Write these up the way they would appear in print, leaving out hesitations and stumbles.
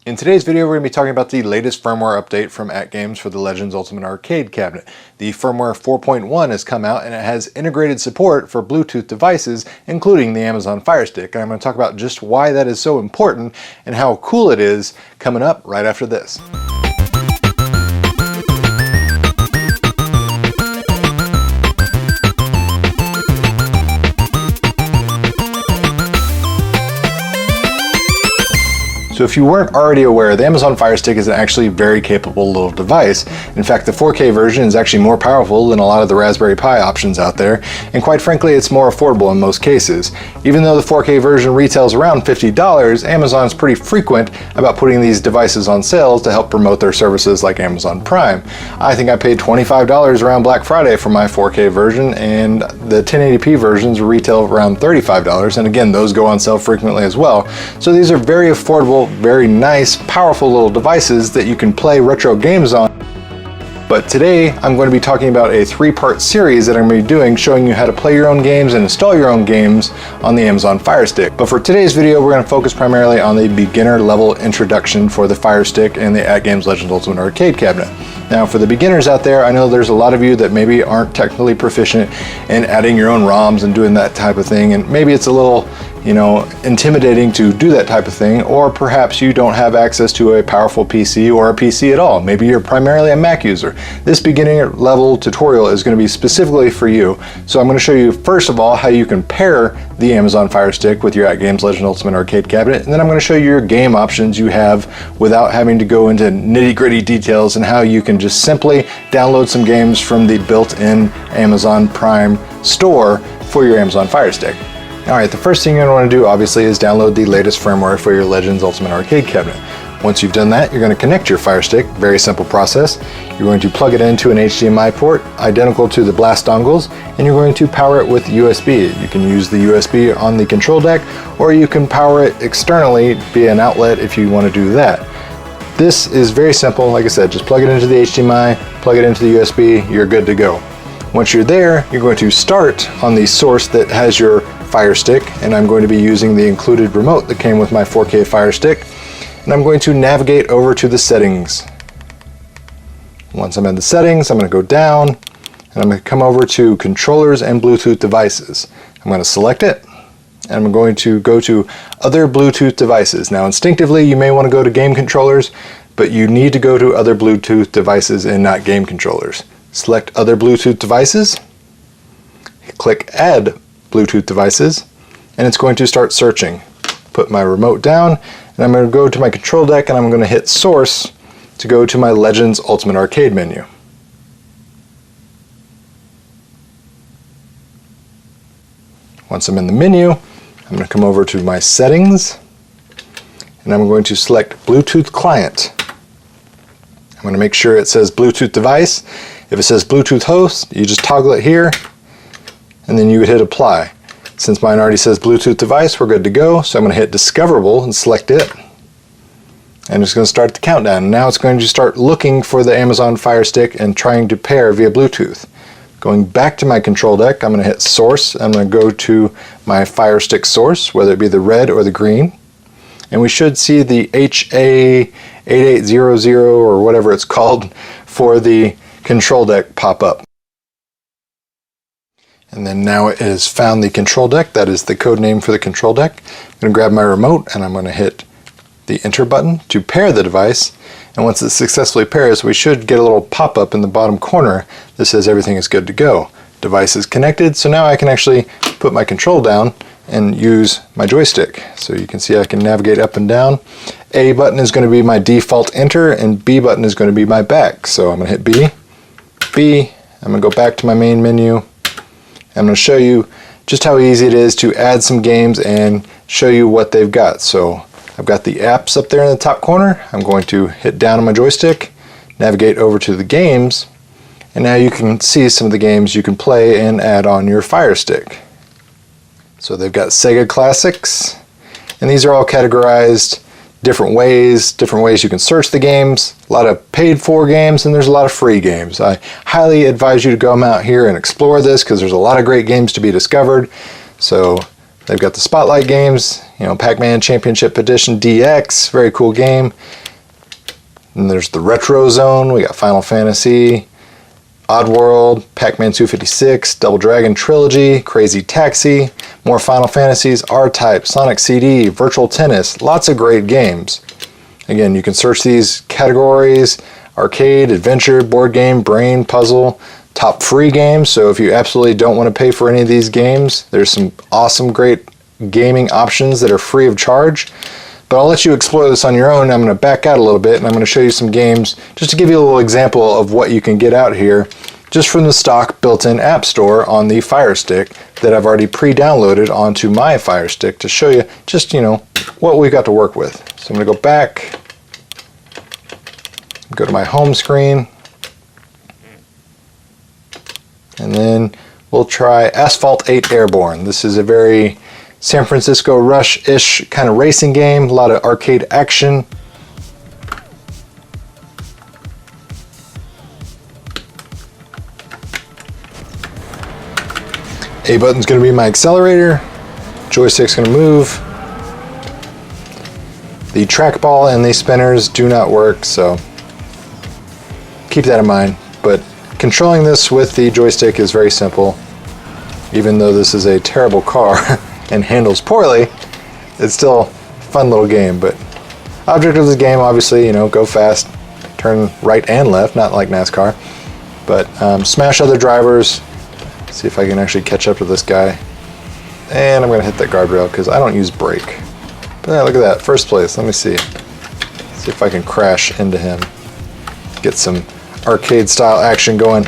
In today's video, we're going to be talking about the latest firmware update from AtGames for the Legends Ultimate Arcade cabinet. The firmware 4.1 has come out and it has integrated support for Bluetooth devices, including the Amazon Fire Stick. And I'm going to talk about just why that is so important and how cool it is coming up right after this. So if you weren't already aware, the Amazon Fire Stick is an actually very capable little device. In fact, the 4K version is actually more powerful than a lot of the Raspberry Pi options out there, and quite frankly, it's more affordable in most cases. Even though the 4K version retails around $50, Amazon's pretty frequent about putting these devices on sale to help promote their services like Amazon Prime. I think I paid $25 around Black Friday for my 4K version, and the 1080p versions retail around $35, and again, those go on sale frequently as well. So these are very affordable, very nice, powerful little devices that you can play retro games on. But today I'm going to be talking about a three-part series that I'm going to be doing, showing you how to play your own games and install your own games on the Amazon Fire Stick. But for today's video, we're going to focus primarily on the beginner level introduction for the Fire Stick and the AtGames Legends Ultimate Arcade cabinet. Now for the beginners out there, I know there's a lot of you that maybe aren't technically proficient in adding your own ROMs and doing that type of thing, and maybe it's a little intimidating to do that type of thing, or perhaps you don't have access to a powerful PC or a PC at all. Maybe you're primarily a Mac user. This beginner level tutorial is going to be specifically for you. So I'm going to show you first of all how you can pair the Amazon Fire Stick with your AtGames Legends Ultimate Arcade cabinet, and then I'm going to show you your game options you have without having to go into nitty-gritty details, and how you can just simply download some games from the built-in Amazon Prime store for your Amazon Fire Stick. Alright, the first thing you're going to want to do obviously is download the latest firmware for your Legends Ultimate Arcade cabinet. Once you've done that, you're going to connect your Fire Stick. Very simple process. You're going to plug it into an HDMI port identical to the blast dongles, and you're going to power it with USB. You can use the USB on the control deck, or you can power it externally via an outlet if you want to do that. This is very simple. Like I said, just plug it into the HDMI, plug it into the USB, you're good to go. Once you're there, you're going to start on the source that has your Fire Stick, and I'm going to be using the included remote that came with my 4K Fire Stick, and I'm going to navigate over to the settings. Once I'm in the settings, I'm going to go down, and I'm going to come over to controllers and Bluetooth devices. I'm going to select it, and I'm going to go to other Bluetooth devices. Now instinctively you may want to go to game controllers, but you need to go to other Bluetooth devices and not game controllers. Select other Bluetooth devices, click add Bluetooth devices, and it's going to start searching. Put my remote down, and I'm going to go to my control deck, and I'm going to hit source to go to my Legends Ultimate Arcade menu. Once I'm in the menu, I'm going to come over to my settings, and I'm going to select Bluetooth client. I'm going to make sure it says Bluetooth device. If it says Bluetooth host, you just toggle it here, and then you would hit apply. Since mine already says Bluetooth device, we're good to go. So I'm going to hit discoverable and select it. And it's going to start the countdown. Now it's going to start looking for the Amazon Fire Stick and trying to pair via Bluetooth. Going back to my control deck, I'm going to hit source. I'm going to go to my Fire Stick source, whether it be the red or the green. And we should see the HA8800 or whatever it's called for the control deck pop up. And then now it has found the control deck. That is the code name for the control deck. I'm going to grab my remote, and I'm going to hit the enter button to pair the device. And once it successfully pairs, we should get a little pop-up in the bottom corner that says everything is good to go. Device is connected, so now I can actually put my control down and use my joystick. So you can see I can navigate up and down. A button is going to be my default enter, and B button is going to be my back. So I'm going to hit B. I'm going to go back to my main menu. I'm going to show you just how easy it is to add some games and show you what they've got. So I've got the apps up there in the top corner. I'm going to hit down on my joystick, navigate over to the games, and now you can see some of the games you can play and add on your Fire Stick. So they've got Sega Classics, and these are all categorized different ways you can search the games. A lot of paid for games, and there's a lot of free games. I highly advise you to go out here and explore this, because there's a lot of great games to be discovered. So They've got the Spotlight games, you know, Pac-Man Championship Edition DX, very cool game. And there's the Retro Zone, we got Final Fantasy, Oddworld, Pac-Man 256, Double Dragon Trilogy, Crazy Taxi, more Final Fantasies, R-Type, Sonic CD, Virtual Tennis, lots of great games. Again, you can search these categories: arcade, adventure, board game, brain, puzzle, top free games. So if you absolutely don't want to pay for any of these games, there's some awesome, great gaming options that are free of charge. But I'll let you explore this on your own. I'm going to back out a little bit and I'm going to show you some games just to give you a little example of what you can get out here just from the stock built-in app store on the Fire Stick that I've already pre-downloaded onto my Fire Stick to show you just, you know, what we've got to work with. So I'm going to go back, go to my home screen, and then we'll try Asphalt 8 Airborne. This is a very San Francisco Rush-ish kind of racing game, a lot of arcade action. A button's going to be my accelerator, joystick's going to move. The trackball and the spinners do not work, so keep that in mind. But controlling this with the joystick is very simple. Even though this is a terrible car and handles poorly, it's still a fun little game. But object of the game, obviously, you know, go fast, turn right and left, not like NASCAR. But smash other drivers. See if I can actually catch up to this guy. And I'm going to hit that guardrail because I don't use brake. But yeah, look at that, first place. Let me see. See if I can crash into him. Get some arcade style action going.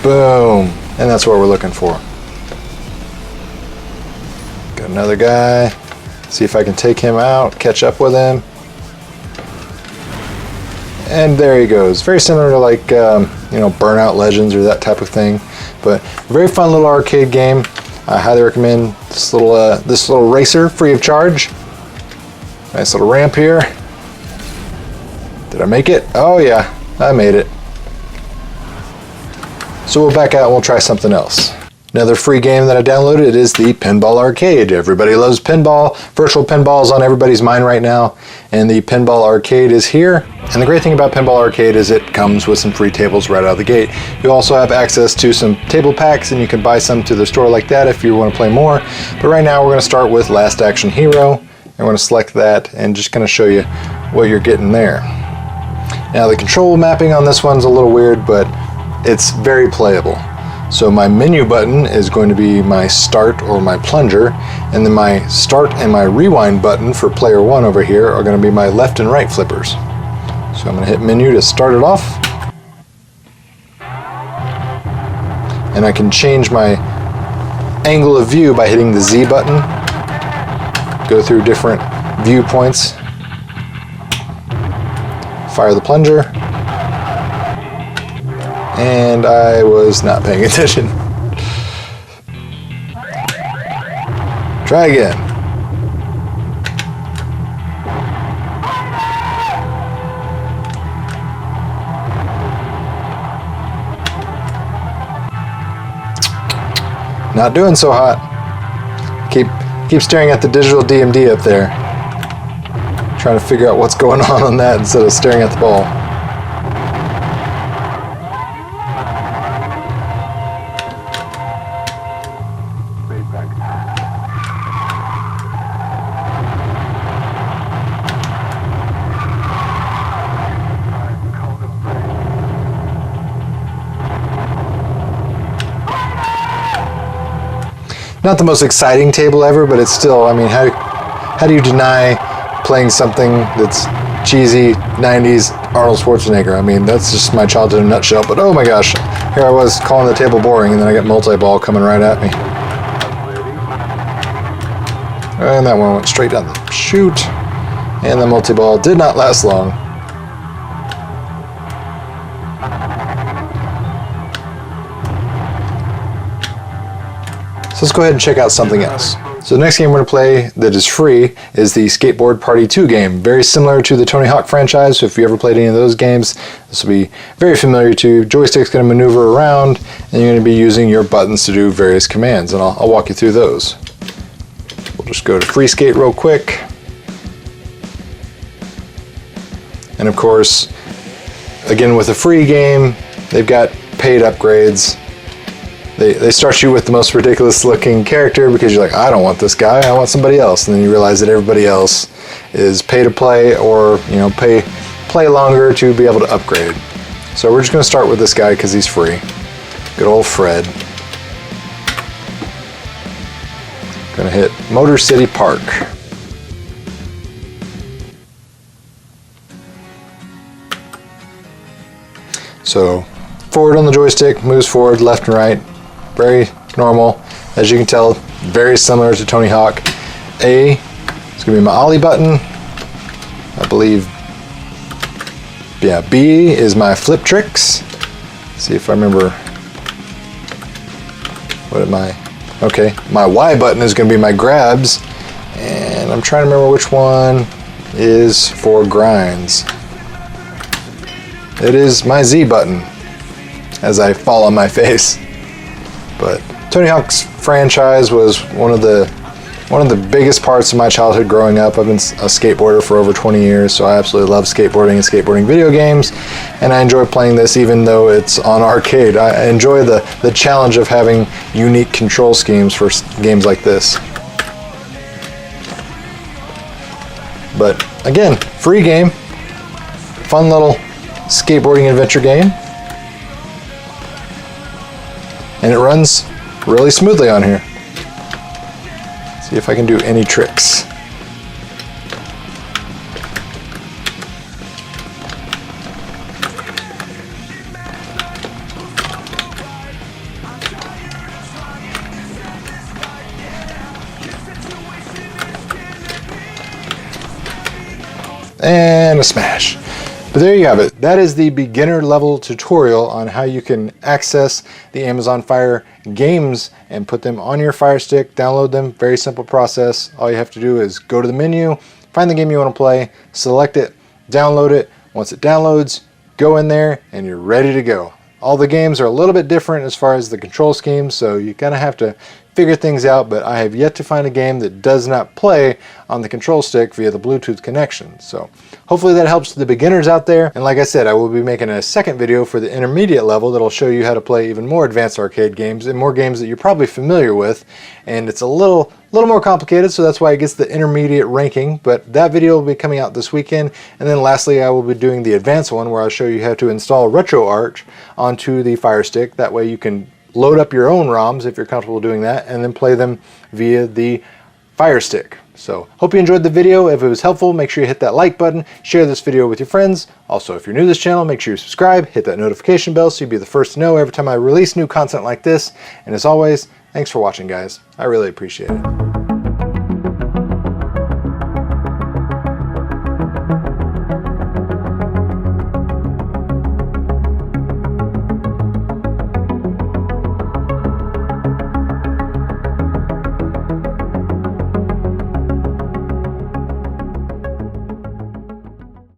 Boom. And that's what we're looking for. Got another guy. See if I can take him out, catch up with him. And there he goes. Very similar to like, you know, Burnout Legends or that type of thing. But very fun little arcade game. I highly recommend this little racer, free of charge. Nice little ramp here. Did I make it? Oh yeah, I made it. So we'll back out and we'll try something else. Another free game that I downloaded is the Pinball Arcade. Everybody loves pinball. Virtual pinball is on everybody's mind right now, and the Pinball Arcade is here. And the great thing about Pinball Arcade is it comes with some free tables right out of the gate. You also have access to some table packs, and you can buy some to the store like that if you want to play more. But right now we're going to start with Last Action Hero. And we're going to select that and just going to show you what you're getting there. Now the control mapping on this one's a little weird, but it's very playable. So my menu button is going to be my start or my plunger, and then my start and my rewind button for player one over here are going to be my left and right flippers. So I'm going to hit menu to start it off. And I can change my angle of view by hitting the Z button. Go through different viewpoints. Fire the plunger. And I was not paying attention. Try again. Not doing so hot. Keep staring at the digital DMD up there. Trying to figure out what's going on that instead of staring at the ball. Not the most exciting table ever, but it's still, I mean, how do you deny playing something that's cheesy 90s Arnold Schwarzenegger? I mean, that's just my childhood in a nutshell. But oh my gosh, here I was calling the table boring, and then I got multi-ball coming right at me. And that one went straight down the chute. And the multi-ball did not last long. So let's go ahead and check out something else. So the next game we're going to play that is free is the Skateboard Party 2 game. Very similar to the Tony Hawk franchise, so if you ever played any of those games, this will be very familiar to you. Joystick's going to maneuver around, and you're going to be using your buttons to do various commands, and I'll walk you through those. We'll just go to free skate real quick. And of course, again with a free game, they've got paid upgrades. They start you with the most ridiculous looking character because you're like, I don't want this guy, I want somebody else. And then you realize that everybody else is pay to play, or play longer to be able to upgrade. So we're just going to start with this guy because he's free. Good old Fred. Going to hit Motor City Park. So forward on the joystick, moves forward, left and right. Very normal. As you can tell, very similar to Tony Hawk. A is going to be my ollie button. I believe, yeah, B is my flip tricks. Let's see if I remember. What am I? Okay, my Y button is going to be my grabs. And I'm trying to remember which one is for grinds. It is my Z button, as I fall on my face. But Tony Hawk's franchise was one of the biggest parts of my childhood growing up. I've been a skateboarder for over 20 years, so I absolutely love skateboarding and skateboarding video games, and I enjoy playing this even though it's on arcade. I enjoy the challenge of having unique control schemes for games like this. But again, free game, fun little skateboarding adventure game. And it runs really smoothly on here. See if I can do any tricks. And a smash. But there you have it. That is the beginner level tutorial on how you can access the Amazon Fire games and put them on your Fire Stick, download them. Very simple process. All you have to do is go to the menu, find the game you want to play, select it, download it. Once it downloads, go in there and you're ready to go. All the games are a little bit different as far as the control schemes, so you kind of have to figure things out, but I have yet to find a game that does not play on the control stick via the Bluetooth connection. So hopefully that helps the beginners out there. And like I said, I will be making a second video for the intermediate level that'll show you how to play even more advanced arcade games and more games that you're probably familiar with. And it's a little more complicated, so that's why it gets the intermediate ranking, but that video will be coming out this weekend. And then lastly, I will be doing the advanced one where I'll show you how to install RetroArch onto the Fire Stick. That way you can load up your own ROMs if you're comfortable doing that, and then play them via the Fire Stick. So hope you enjoyed the video. If it was helpful, make sure you hit that like button, share this video with your friends. Also, if you're new to this channel, make sure you subscribe, hit that notification bell so you'll be the first to know every time I release new content like this. And as always, thanks for watching, guys. I really appreciate it.